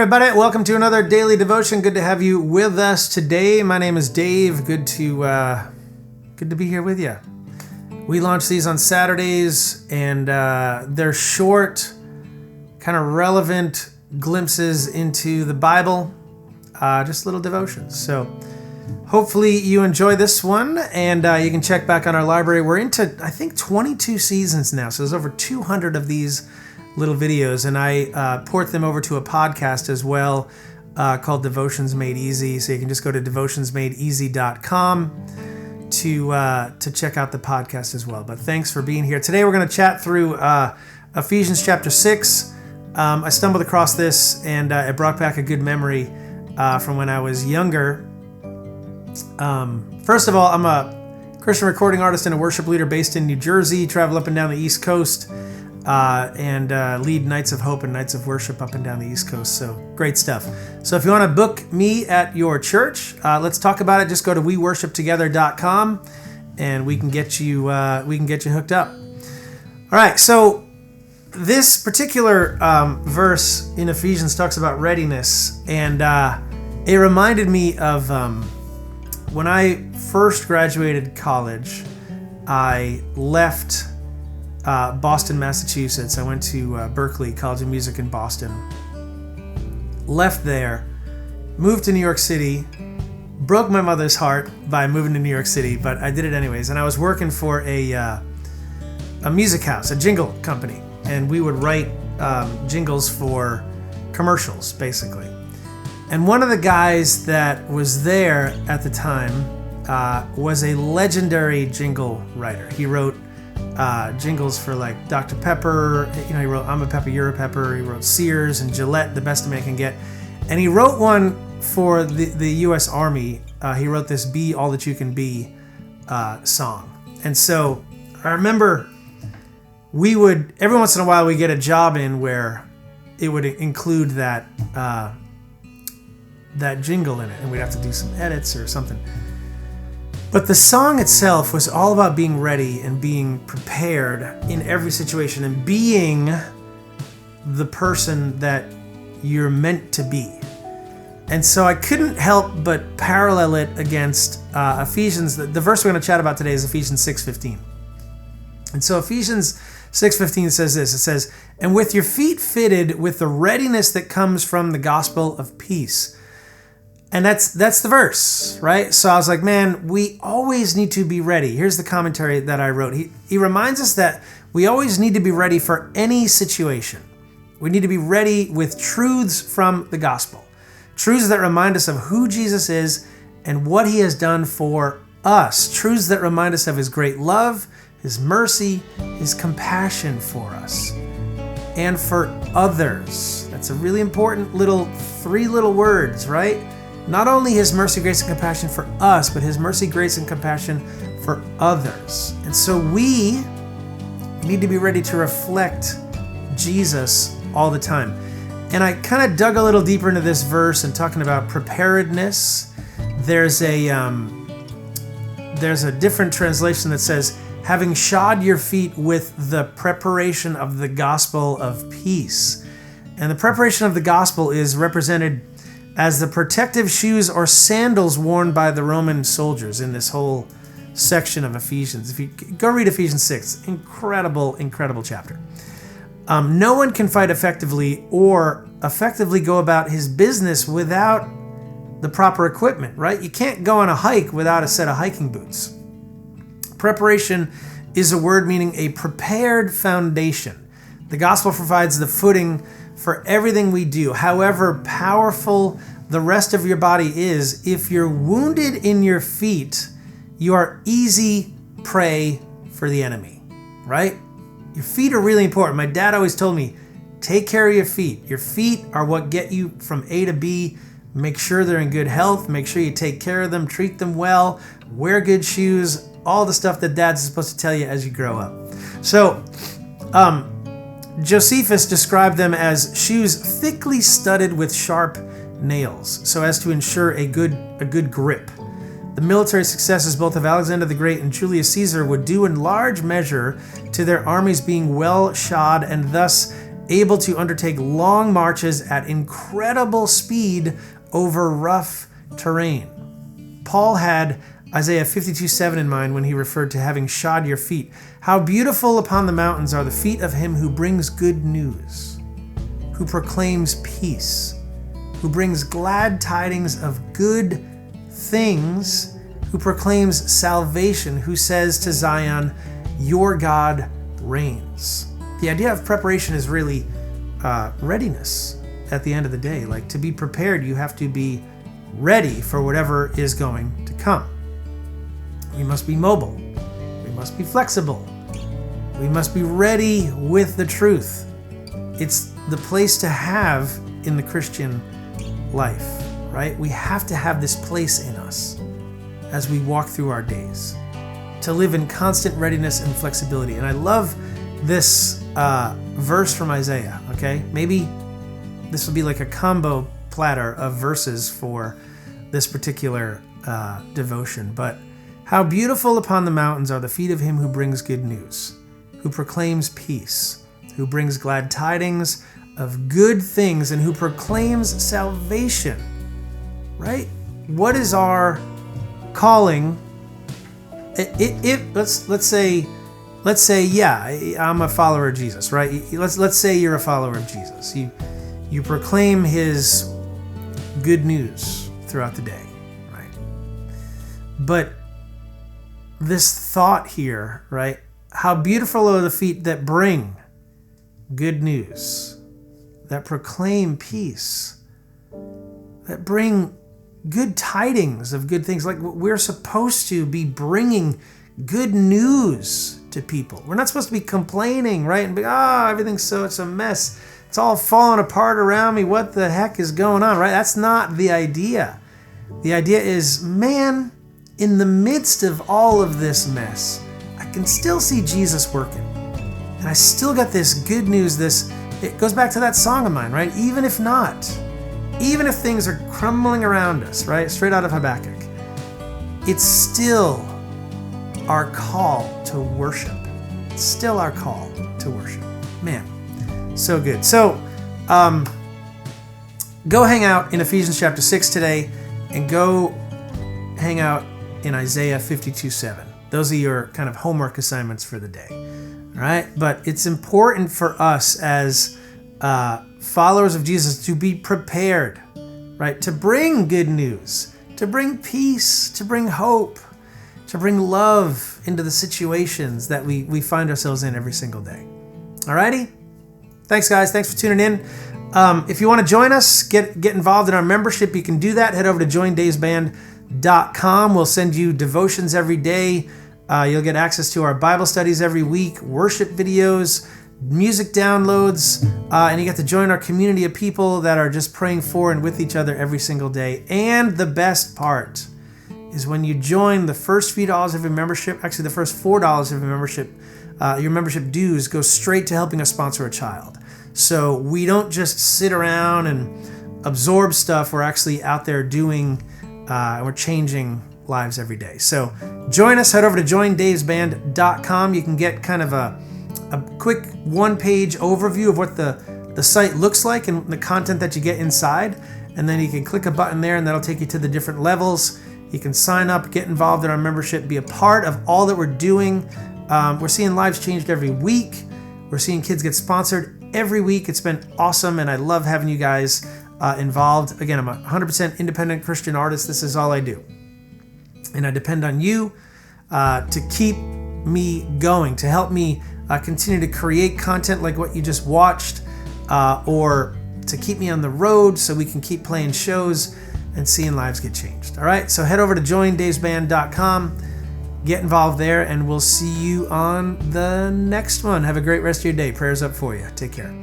everybody, welcome to another daily devotion. Good to have you with us today. My name is Dave. Good to be here with you. We launch these on Saturdays, and they're short, kind of relevant glimpses into the Bible, just little devotions. So hopefully you enjoy this one, and you can check back on our library. We're into, I think, 22 seasons now, so there's over 200 of these little videos, and I port them over to a podcast as well called Devotions Made Easy. So you can just go to devutionsmadeeasy.com to check out the podcast as well. But thanks for being here. Today we're going to chat through Ephesians chapter 6. I stumbled across this, and it brought back a good memory from when I was younger. First of all, I'm a Christian recording artist and a worship leader based in New Jersey, travel up and down the East Coast, and lead nights of hope and nights of worship up and down the East Coast. So great stuff. So if you want to book me at your church, let's talk about it. Just go to weworshiptogether.com and we can get you hooked up. All right. So this particular verse in Ephesians talks about readiness, and it reminded me of when I first graduated college. I left Boston, Massachusetts. I went to Berkeley College of Music in Boston. Left there, moved to New York City, broke my mother's heart by moving to New York City, but I did it anyways. And I was working for a music house, a jingle company, and we would write jingles for commercials, basically. And one of the guys that was there at the time was a legendary jingle writer. He wrote jingles for like Dr. Pepper, he wrote I'm a Pepper, You're a Pepper. He wrote Sears and Gillette, The Best a Man Can Get. And he wrote one for the U.S. Army. He wrote this Be All That You Can Be song. And so I remember every once in a while we get a job in where it would include that jingle in it, and we'd have to do some edits or something. But the song itself was all about being ready and being prepared in every situation and being the person that you're meant to be. And so I couldn't help but parallel it against Ephesians. The verse we're going to chat about today is Ephesians 6:15. And so Ephesians 6:15 says this. It says, "And with your feet fitted with the readiness that comes from the gospel of peace." And that's the verse, right? So I was like, man, we always need to be ready. Here's the commentary that I wrote. He reminds us that we always need to be ready for any situation. We need to be ready with truths from the gospel. Truths that remind us of who Jesus is and what he has done for us. Truths that remind us of his great love, his mercy, his compassion for us and for others. That's a really important three little words, right? Not only his mercy, grace, and compassion for us, but his mercy, grace, and compassion for others. And so we need to be ready to reflect Jesus all the time. And I kind of dug a little deeper into this verse and talking about preparedness. There's a different translation that says, having shod your feet with the preparation of the gospel of peace. And the preparation of the gospel is represented as the protective shoes or sandals worn by the Roman soldiers in this whole section of Ephesians. If you go read Ephesians 6, incredible chapter. No one can fight effectively or effectively go about his business without the proper equipment, right? You can't go on a hike without a set of hiking boots. Preparation is a word meaning a prepared foundation. The gospel provides the footing for everything we do. However powerful the rest of your body is, if you're wounded in your feet, you are easy prey for the enemy, right? Your feet are really important. My dad always told me, take care of your feet. Your feet are what get you from A to B. Make sure they're in good health. Make sure you take care of them, treat them well, wear good shoes, all the stuff that dad's supposed to tell you as you grow up. So, Josephus described them as shoes thickly studded with sharp nails, so as to ensure a good grip. The military successes both of Alexander the Great and Julius Caesar would due in large measure to their armies being well shod and thus able to undertake long marches at incredible speed over rough terrain. Paul had Isaiah 52:7 in mind when he referred to having shod your feet. How beautiful upon the mountains are the feet of him who brings good news, who proclaims peace, who brings glad tidings of good things, who proclaims salvation, who says to Zion, your God reigns. The idea of preparation is really readiness at the end of the day. Like, to be prepared, you have to be ready for whatever is going to come. We must be mobile. We must be flexible. We must be ready with the truth. It's the place to have in the Christian life, right? We have to have this place in us as we walk through our days, to live in constant readiness and flexibility. And I love this verse from Isaiah, okay? Maybe this will be like a combo platter of verses for this particular devotion. But how beautiful upon the mountains are the feet of him who brings good news, who proclaims peace, who brings glad tidings of good things, and who proclaims salvation, right? What is our calling? Let's say, yeah, I'm a follower of Jesus, right? Let's say you're a follower of Jesus. You proclaim his good news throughout the day, right? But this thought here, right? How beautiful are the feet that bring good news, that proclaim peace, that bring good tidings of good things. Like, we're supposed to be bringing good news to people. We're not supposed to be complaining, right? And be, everything's it's a mess. It's all falling apart around me. What the heck is going on, right? That's not the idea. The idea is, man, in the midst of all of this mess, I can still see Jesus working. And I still got this good news. It goes back to that song of mine, right? Even if things are crumbling around us, right? Straight out of Habakkuk, it's still our call to worship. It's still our call to worship. Man, so good. So, go hang out in Ephesians chapter 6 today, and go hang out in Isaiah 52:7. Those are your kind of homework assignments for the day. All right? But it's important for us as followers of Jesus to be prepared, right? To bring good news, to bring peace, to bring hope, to bring love into the situations that we find ourselves in every single day. All righty? Thanks, guys. Thanks for tuning in. If you want to join us, get involved in our membership, you can do that. Head over to joindavesband.com. We'll send you devotions every day. You'll get access to our Bible studies every week, worship videos, music downloads, and you get to join our community of people that are just praying for and with each other every single day. And the best part is when you join, the first few dollars of your membership, actually the first $4 of your membership dues go straight to helping us sponsor a child. So we don't just sit around and absorb stuff. We're actually out there doing, we're changing lives every day. So join us, head over to joindavesband.com. You can get kind of a quick one-page overview of what the site looks like and the content that you get inside. And then you can click a button there and that'll take you to the different levels. You can sign up, get involved in our membership, be a part of all that we're doing. We're seeing lives changed every week. We're seeing kids get sponsored every week. It's been awesome, and I love having you guys involved. Again, I'm a 100% independent Christian artist. This is all I do. And I depend on you to keep me going, to help me continue to create content like what you just watched, or to keep me on the road so we can keep playing shows and seeing lives get changed. All right, so head over to joindavesband.com, get involved there, and we'll see you on the next one. Have a great rest of your day. Prayers up for you. Take care.